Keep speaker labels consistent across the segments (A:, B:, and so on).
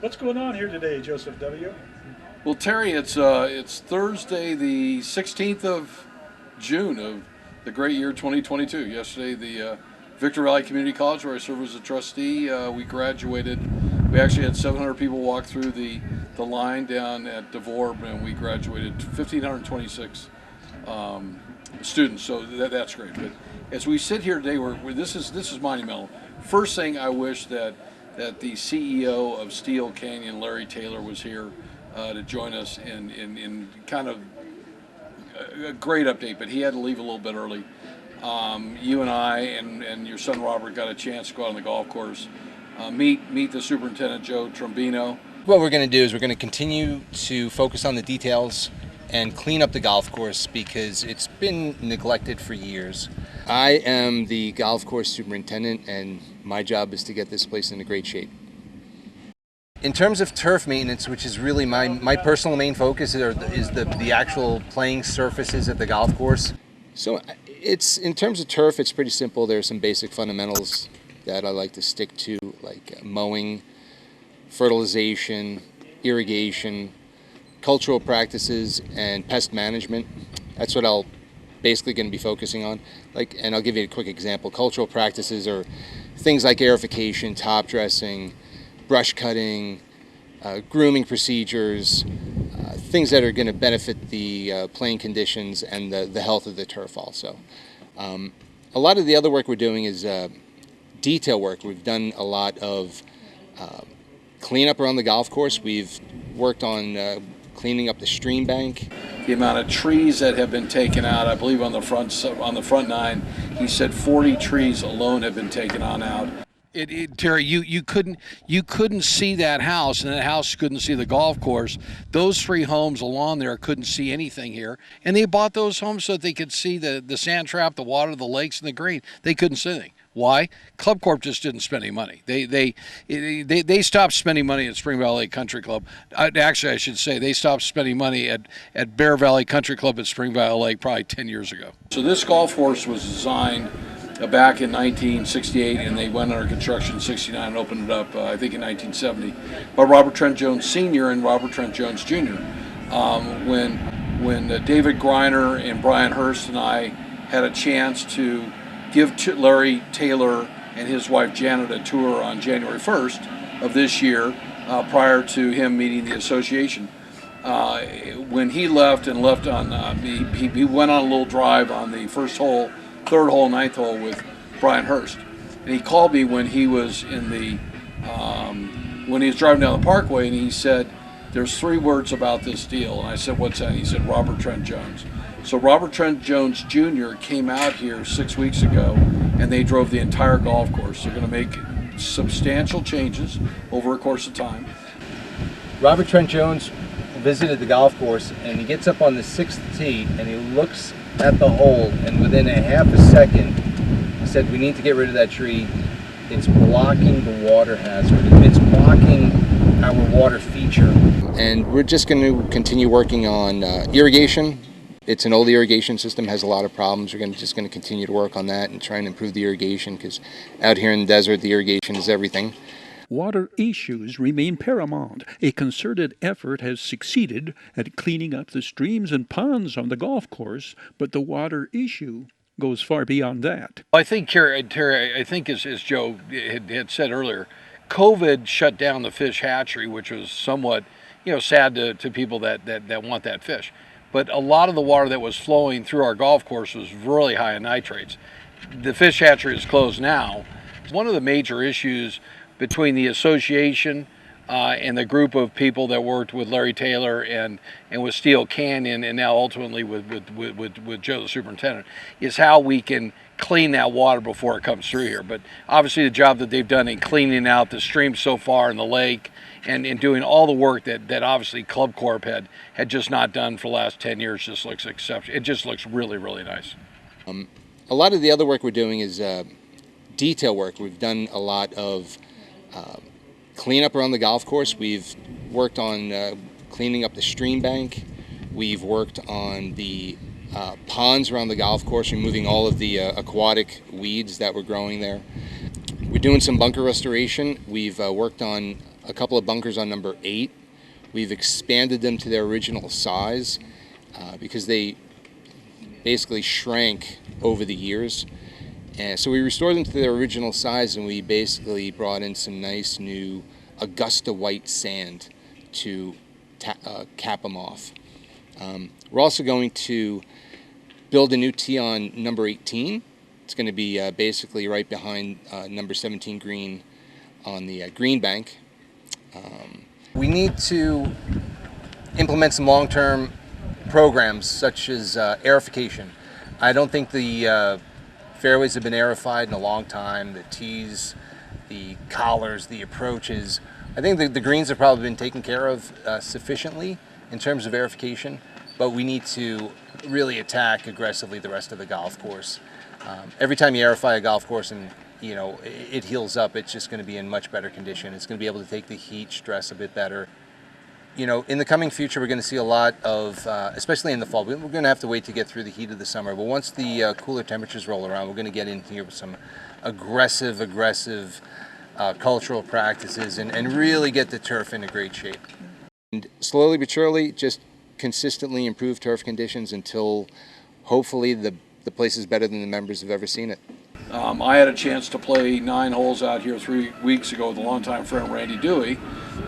A: What's going on here today, Joseph W.?
B: Well, Terry, it's Thursday, the 16th of June of the great year 2022. Yesterday, the Victor Valley Community College, where I serve as a trustee, we graduated. We actually had 700 people walk through the line down at DeVore, and we graduated 1,526 students. So that's great. But as we sit here today, this is monumental. First thing, I wish that the CEO of Steel Canyon, Larry Taylor, was here to join us in kind of a great update, but he had to leave a little bit early. You and I and your son Robert got a chance to go out on the golf course, meet the superintendent Joe Trombino.
C: What we're going to do is we're going to continue to focus on the details and clean up the golf course because it's been neglected for years. I am the golf course superintendent, and my job is to get this place into great shape. In terms of turf maintenance, which is really my personal main focus, is the actual playing surfaces at the golf course. So it's in terms of turf, it's pretty simple. There are some basic fundamentals that I like to stick to, like mowing, fertilization, irrigation, cultural practices, and pest management. That's what I'll basically going to be focusing on. And I'll give you a quick example. Cultural practices are things like aerification, top dressing, brush cutting, grooming procedures, things that are going to benefit the playing conditions and the health of the turf also. A lot of the other work we're doing is detail work. We've done a lot of cleanup around the golf course. We've worked on cleaning up the stream bank.
B: The amount of trees that have been taken out, I believe on the front nine, he said 40 trees alone have been taken out. Terry, you couldn't see that house, and that house couldn't see the golf course. Those three homes along there couldn't see anything here, and they bought those homes so that they could see the sand trap, the water, the lakes, and the green. They couldn't see anything. Why? Club Corp just didn't spend any money. They stopped spending money at Spring Valley Country Club. Actually, I should say they stopped spending money at Bear Valley Country Club at Spring Valley Lake probably 10 years ago. So this golf course was designed back in 1968, and they went under construction in 69 and opened it up, I think, in 1970, by Robert Trent Jones Sr. and Robert Trent Jones Jr. When David Griner and Brian Hurst and I had a chance to give Larry Taylor and his wife Janet a tour on January 1st of this year, prior to him meeting the association. When he left on, he went on a little drive on the first hole, third hole, ninth hole with Brian Hurst, and he called me when he was when he was driving down the Parkway, and he said, "There's three words about this deal." And I said, "What's that?" And he said, "Robert Trent Jones." So Robert Trent Jones Jr. came out here 6 weeks ago, and they drove the entire golf course. They're going to make substantial changes over a course of time.
C: Robert Trent Jones visited the golf course, and he gets up on the sixth tee, and he looks at the hole, and within a half a second, he said, "We need to get rid of that tree. It's blocking the water hazard. It's blocking our water feature." And we're just going to continue working on irrigation. It's an old irrigation system, has a lot of problems. We're just going to continue to work on that and try and improve the irrigation, because out here in the desert, the irrigation is everything.
D: Water issues remain paramount. A concerted effort has succeeded at cleaning up the streams and ponds on the golf course, but the water issue goes far beyond that.
B: I think, Terry, I think as Joe had said earlier, COVID shut down the fish hatchery, which was somewhat, sad to people that want that fish. But a lot of the water that was flowing through our golf course was really high in nitrates. The fish hatchery is closed now. One of the major issues between the association and the group of people that worked with Larry Taylor and with Steel Canyon, and now ultimately with Joe the superintendent, is how we can clean that water before it comes through here. But obviously the job that they've done in cleaning out the stream so far in the lake and in doing all the work that obviously Club Corp had just not done for the last 10 years just looks exceptional. It just looks really, really nice.
C: A lot of the other work we're doing is detail work. We've done a lot of cleanup around the golf course. We've worked on cleaning up the stream bank. We've worked on the ponds around the golf course, removing all of the aquatic weeds that were growing there. We're doing some bunker restoration. We've worked on a couple of bunkers on number 8. We've expanded them to their original size because they basically shrank over the years. And so we restored them to their original size, and we basically brought in some nice new Augusta white sand to cap them off. We're also going to build a new tee on number 18. It's going to be basically right behind number 17 green on the green bank. We need to implement some long-term programs such as aerification. I don't think the fairways have been aerified in a long time. The tees, the collars, the approaches. I think the greens have probably been taken care of sufficiently in terms of aerification, but we need to really attack aggressively the rest of the golf course. Every time you aerify a golf course and it heals up, it's just going to be in much better condition. It's going to be able to take the heat stress a bit better. In the coming future, we're going to see a lot of, especially in the fall, we're going to have to wait to get through the heat of the summer. But once the cooler temperatures roll around, we're going to get in here with some aggressive cultural practices and really get the turf into great shape. And slowly but surely, just consistently improve turf conditions until hopefully the place is better than the members have ever seen it.
B: I had a chance to play 9 holes out here 3 weeks ago with a longtime friend, Randy Dewey,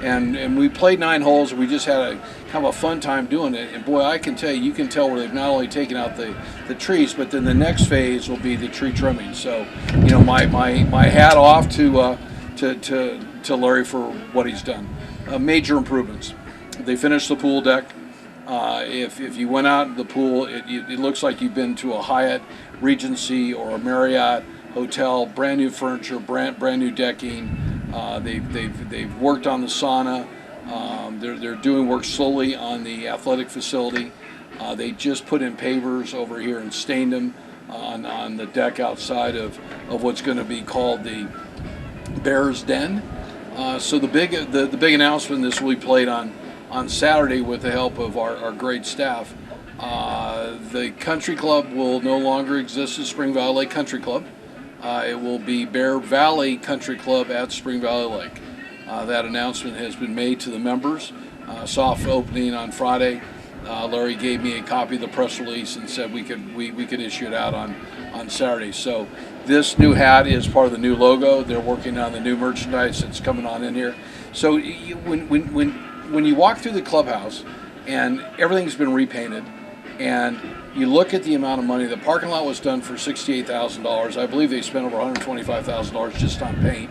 B: and we played 9 holes, and we just had a kind of a fun time doing it. And boy, I can tell you can tell where they've not only taken out the trees, but then the next phase will be the tree trimming. So, my hat off to Larry for what he's done. Major improvements. They finished the pool deck. If you went out in the pool, it looks like you've been to a Hyatt, Regency, or a Marriott hotel. Brand new furniture, brand new decking. They've worked on the sauna. They're doing work slowly on the athletic facility. They just put in pavers over here and stained them on the deck outside of what's going to be called the Bears Den. So the big announcement, this will be played on Saturday with the help of our great staff. The country club will no longer exist as Spring Valley Lake Country Club. It will be Bear Valley Country Club at Spring Valley Lake. That announcement has been made to the members. Soft opening on Friday. Larry gave me a copy of the press release and said we could issue it out on Saturday. So this new hat is part of the new logo. They're working on the new merchandise that's coming on in here. So when you walk through the clubhouse and everything's been repainted, and you look at the amount of money, the parking lot was done for $68,000. I believe they spent over $125,000 just on paint.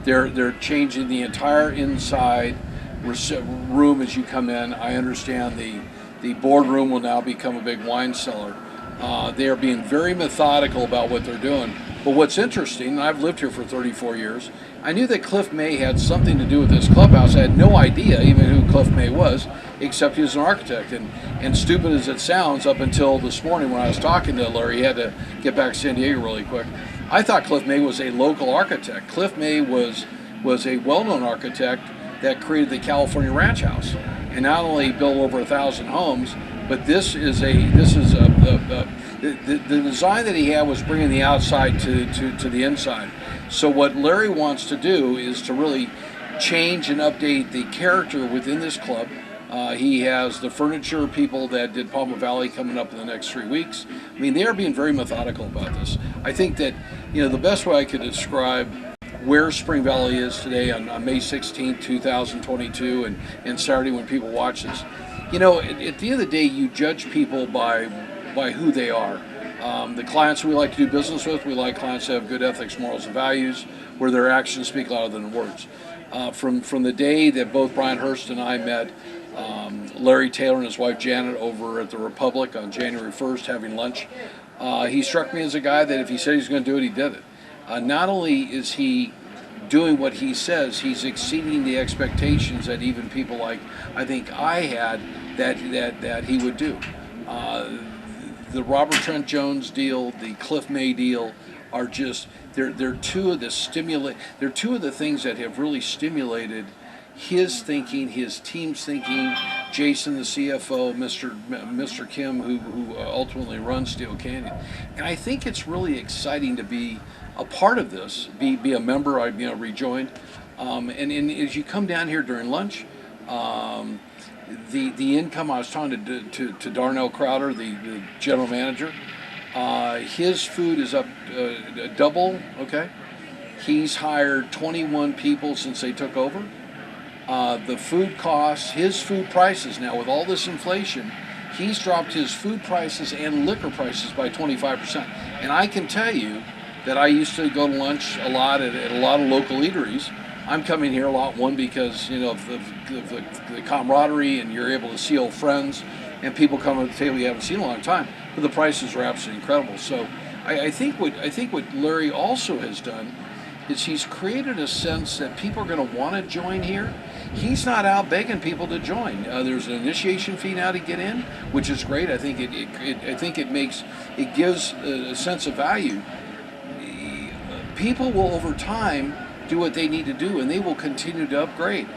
B: They're changing the entire inside room as you come in. I understand the boardroom will now become a big wine cellar. They are being very methodical about what they're doing. But what's interesting, and I've lived here for 34 years, I knew that Cliff May had something to do with this clubhouse. I had no idea even who Cliff May was, except he was an architect. And stupid as it sounds, up until this morning when I was talking to Larry, he had to get back to San Diego really quick. I thought Cliff May was a local architect. Cliff May was a well-known architect that created the California Ranch House, and not only built over 1,000 homes, but the design that he had was bringing the outside to the inside. So what Larry wants to do is to really change and update the character within this club. He has the furniture people that did Palma Valley coming up in the next 3 weeks. I mean, they are being very methodical about this. I think that, the best way I could describe where Spring Valley is today on May 16th, 2022, and Saturday when people watch this, at the end of the day, you judge people by who they are. The clients we like to do business with, we like clients that have good ethics, morals, and values, where their actions speak louder than words. From the day that both Brian Hurst and I met Larry Taylor and his wife Janet over at the Republic on January 1st having lunch, he struck me as a guy that if he said he was going to do it, he did it. Not only is he doing what he says, he's exceeding the expectations that even people like I think I had that he would do. The Robert Trent Jones deal, the Cliff May deal, are just they're two of the things that have really stimulated his thinking, his team's thinking. Jason, the CFO, Mr. Kim, who ultimately runs Steel Canyon, and I think it's really exciting to be a part of this, be a member. I rejoined, And as you come down here during lunch, the income, I was talking to Darnell Crowder, the general manager, his food is up double, okay? He's hired 21 people since they took over. The food costs, his food prices now, with all this inflation, he's dropped his food prices and liquor prices by 25%. And I can tell you that I used to go to lunch a lot at a lot of local eateries. I'm coming here a lot, one, because of the camaraderie, and you're able to see old friends, and people come to the table you haven't seen in a long time. But the prices are absolutely incredible. So I think what Larry also has done is he's created a sense that people are going to want to join here. He's not out begging people to join. There's an initiation fee now to get in, which is great. I think it gives a sense of value. People will, over time, do what they need to do, and they will continue to upgrade.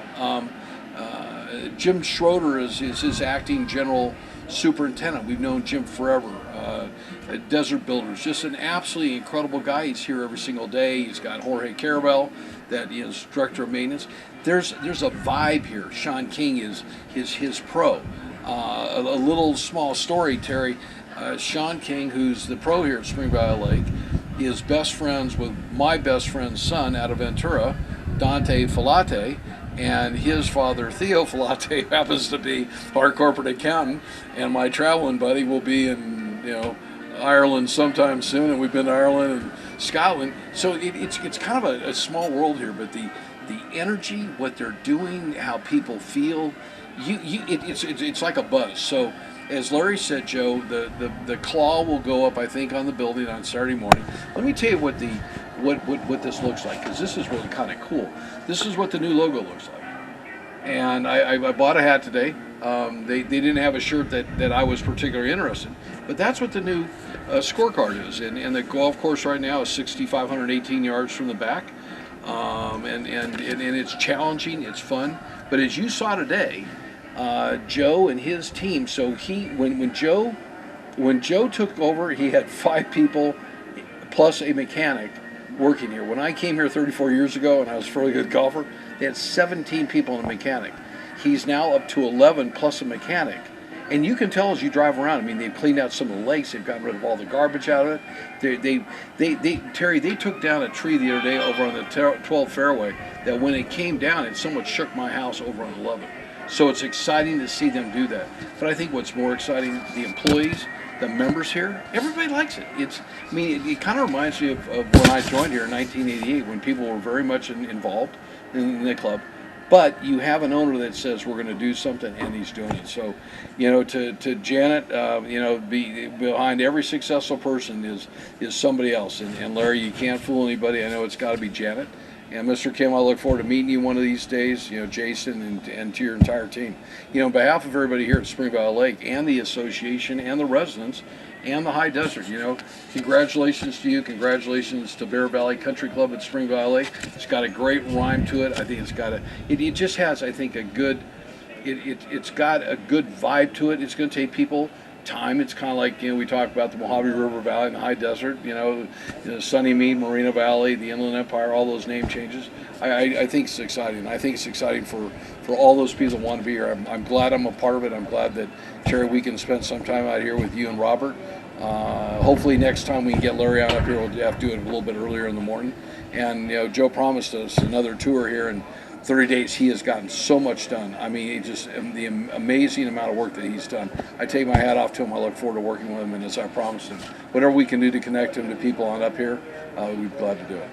B: Jim Schroeder is his acting general superintendent. We've known Jim forever. Desert Builders, just an absolutely incredible guy. He's here every single day. He's got Jorge Carabel, that is director of maintenance. There's a vibe here. Sean King is his pro. A little small story, Terry. Sean King, who's the pro here at Spring Valley Lake, is best friends with my best friend's son out of Ventura, Dante Filate, and his father, Theo Filate, happens to be our corporate accountant, and my traveling buddy will be in, Ireland sometime soon, and we've been to Ireland and Scotland. So it's kind of a small world here, but the energy, what they're doing, how people feel, it's like a buzz. So as Larry said, Joe, the claw will go up, I think, on the building on Saturday morning. Let me tell you what this looks like, because this is really kind of cool. This is what the new logo looks like. And I bought a hat today. They didn't have a shirt that I was particularly interested in, but that's what the new scorecard is. And the golf course right now is 6,518 yards from the back, and it's challenging, it's fun. But as you saw today, Joe and his team. So when Joe took over, he had 5 people plus a mechanic working here. When I came here 34 years ago, and I was a fairly good golfer, they had 17 people and a mechanic. He's now up to 11 plus a mechanic. And you can tell as you drive around. I mean, they've cleaned out some of the lakes. They've gotten rid of all the garbage out of it. Terry, they took down a tree the other day over on the 12 fairway that when it came down, it somewhat shook my house over on 11. So it's exciting to see them do that. But I think what's more exciting, the employees, the members here, everybody likes it. It kind of reminds me of when I joined here in 1988, when people were very much involved in the club. But you have an owner that says we're going to do something, and he's doing it. So, to Janet, behind every successful person is somebody else. And Larry, you can't fool anybody. I know it's got to be Janet. And Mr. Kim, I look forward to meeting you one of these days, Jason, and to your entire team. On behalf of everybody here at Spring Valley Lake and the association and the residents and the High Desert, congratulations to you. Congratulations to Bear Valley Country Club at Spring Valley Lake. It's got a great rhyme to it. I think it just has, I think, it's got a good vibe to it. It's going to take people time. It's kind of like, we talk about the Mojave River Valley and the High Desert, Sunnymead, Moreno Valley, the Inland Empire, all those name changes. I think it's exciting. I think it's exciting for all those people that want to be here. I'm glad I'm a part of it. I'm glad that, Terry, we can spend some time out here with you and Robert. Hopefully next time we can get Larry out up here, we'll have to do it a little bit earlier in the morning. And, Joe promised us another tour here, and 30 days, he has gotten so much done. I mean, the amazing amount of work that he's done. I take my hat off to him. I look forward to working with him, and as I promised him, whatever we can do to connect him to people on up here, we'd be glad to do it.